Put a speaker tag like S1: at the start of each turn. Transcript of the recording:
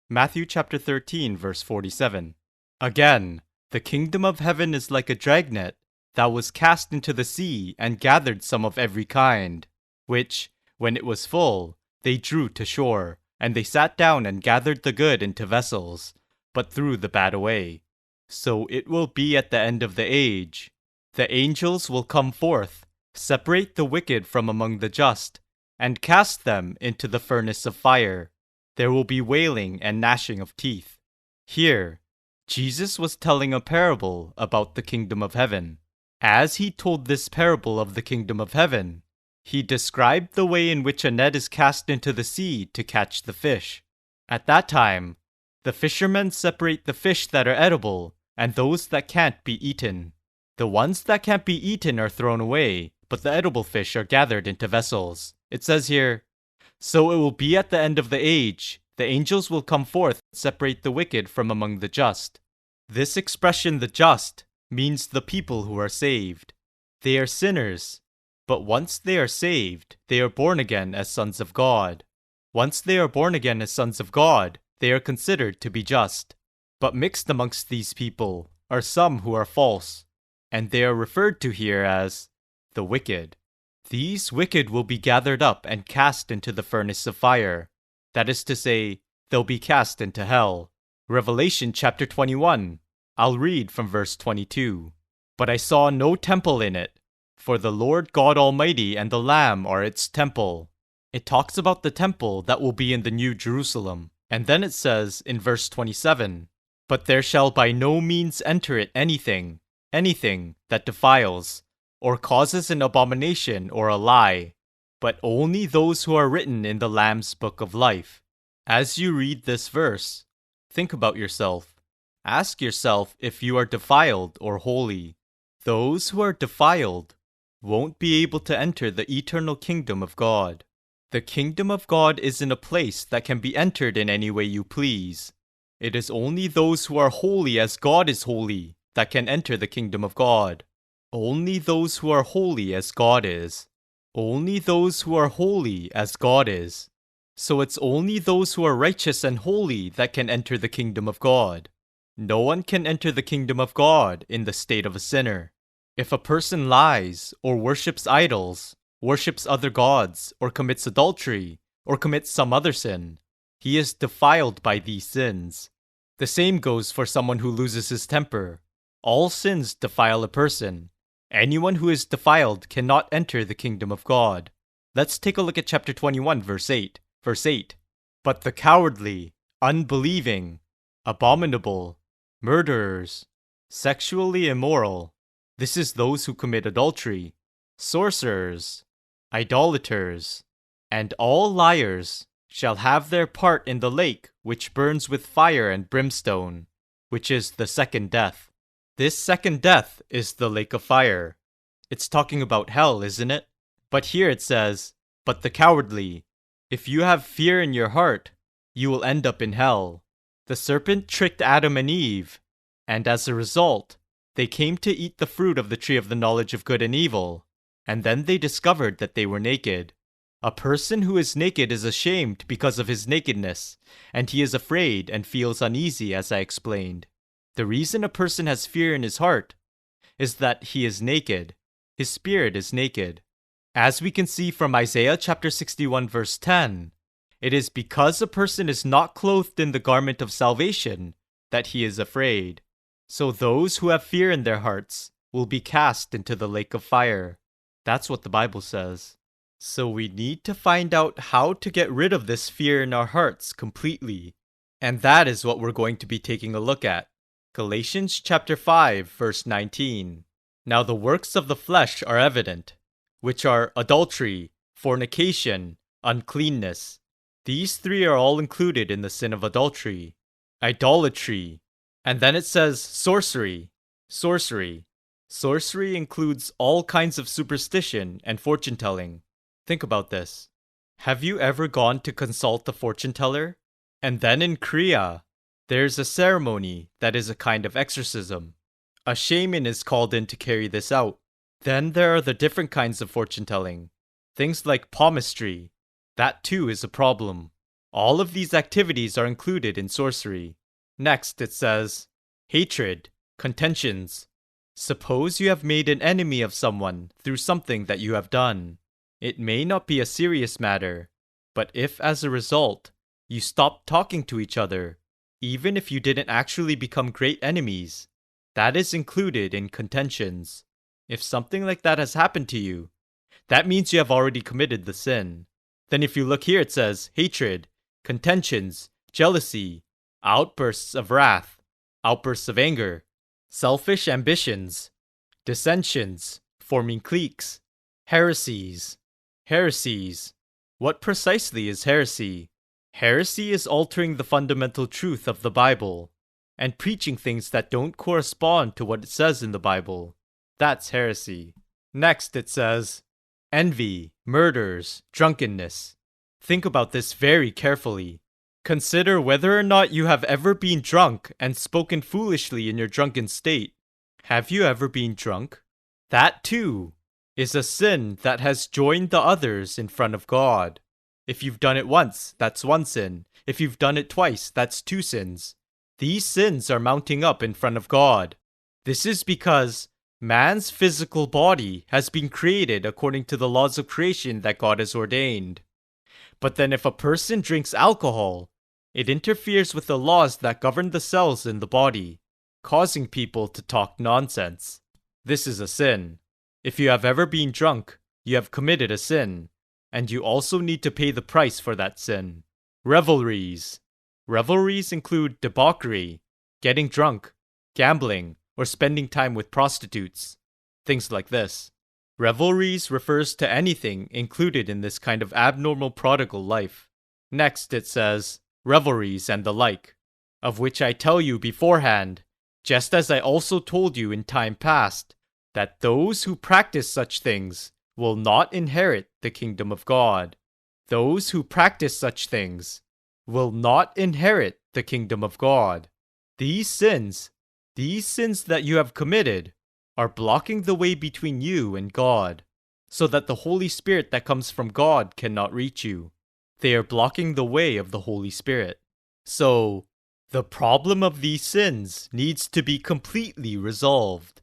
S1: Matthew chapter 13, verse 47. Again, the kingdom of heaven is like a dragnet that was cast into the sea and gathered some of every kind, which, when it was full, they drew to shore, and they sat down and gathered the good into vessels, but threw the bad away. So it will be at the end of the age. The angels will come forth, separate the wicked from among the just, and cast them into the furnace of fire. There will be wailing and gnashing of teeth. Here, Jesus was telling a parable about the kingdom of heaven. As he told this parable of the kingdom of heaven, he described the way in which a net is cast into the sea to catch the fish. At that time, the fishermen separate the fish that are edible and those that can't be eaten. The ones that can't be eaten are thrown away, but the edible fish are gathered into vessels. It says here, "So it will be at the end of the age. The angels will come forth and separate the wicked from among the just." This expression, the just, means the people who are saved. They are sinners, but once they are saved, they are born again as sons of God. Once they are born again as sons of God, they are considered to be just. But mixed amongst these people are some who are false, and they are referred to here as the wicked. These wicked will be gathered up and cast into the furnace of fire. That is to say, they'll be cast into hell. Revelation chapter 21. I'll read from verse 22. "But I saw no temple in it, for the Lord God Almighty and the Lamb are its temple." It talks about the temple that will be in the New Jerusalem. And then it says in verse 27, "But there shall by no means enter it anything that defiles, or causes an abomination or a lie, but only those who are written in the Lamb's book of life." As you read this verse, think about yourself. Ask yourself if you are defiled or holy. Those who are defiled won't be able to enter the eternal kingdom of God. The kingdom of God isn't a place that can be entered in any way you please. It is only those who are holy as God is holy that can enter the kingdom of God. Only those who are holy as God is. Only those who are holy as God is. So it's only those who are righteous and holy that can enter the kingdom of God. No one can enter the kingdom of God in the state of a sinner. If a person lies, or worships idols, worships other gods, or commits adultery, or commits some other sin, he is defiled by these sins. The same goes for someone who loses his temper. All sins defile a person. Anyone who is defiled cannot enter the kingdom of God. Let's take a look at chapter 21, verse 8. Verse 8. "But the cowardly, unbelieving, abominable, murderers, sexually immoral," this is those who commit adultery, "sorcerers, idolaters, and all liars shall have their part in the lake which burns with fire and brimstone, which is the second death." This second death is the lake of fire. It's talking about hell, isn't it? But here it says, "But the cowardly." If you have fear in your heart, you will end up in hell. The serpent tricked Adam and Eve, and as a result, they came to eat the fruit of the tree of the knowledge of good and evil, and then they discovered that they were naked. A person who is naked is ashamed because of his nakedness, and he is afraid and feels uneasy, as I explained. The reason a person has fear in his heart is that he is naked. His spirit is naked. As we can see from Isaiah chapter 61 verse 10, it is because a person is not clothed in the garment of salvation that he is afraid. So those who have fear in their hearts will be cast into the lake of fire. That's what the Bible says. So we need to find out how to get rid of this fear in our hearts completely. And that is what we're going to be taking a look at. Galatians chapter 5 verse 19. "Now the works of the flesh are evident, which are adultery, fornication, uncleanness." These three are all included in the sin of adultery. Idolatry. And then it says sorcery. Sorcery. Sorcery includes all kinds of superstition and fortune-telling. Think about this. Have you ever gone to consult a fortune teller? And then in Korea, there's a ceremony that is a kind of exorcism. A shaman is called in to carry this out. Then there are the different kinds of fortune-telling. Things like palmistry. That too is a problem. All of these activities are included in sorcery. Next, it says, hatred, contentions. Suppose you have made an enemy of someone through something that you have done. It may not be a serious matter, but if as a result, you stop talking to each other, even if you didn't actually become great enemies, that is included in contentions. If something like that has happened to you, that means you have already committed the sin. Then if you look here, it says hatred, contentions, jealousy, outbursts of wrath, outbursts of anger, selfish ambitions, dissensions, forming cliques, heresies. Heresies. What precisely is heresy? Heresy is altering the fundamental truth of the Bible and preaching things that don't correspond to what it says in the Bible. That's heresy. Next, it says, envy, murders, drunkenness. Think about this very carefully. Consider whether or not you have ever been drunk and spoken foolishly in your drunken state. Have you ever been drunk? That too is a sin that has joined the others in front of God. If you've done it once, that's one sin. If you've done it twice, that's two sins. These sins are mounting up in front of God. This is because man's physical body has been created according to the laws of creation that God has ordained. But then if a person drinks alcohol, it interferes with the laws that govern the cells in the body, causing people to talk nonsense. This is a sin. If you have ever been drunk, you have committed a sin, and you also need to pay the price for that sin. Revelries. Revelries include debauchery, getting drunk, gambling, or spending time with prostitutes. Things like this. Revelries refers to anything included in this kind of abnormal prodigal life. Next, it says, revelries and the like, of which I tell you beforehand, just as I also told you in time past, that those who practice such things will not inherit the kingdom of God. Those who practice such things will not inherit the kingdom of God. These sins that you have committed, are blocking the way between you and God, so that the Holy Spirit that comes from God cannot reach you. They are blocking the way of the Holy Spirit. So, the problem of these sins needs to be completely resolved.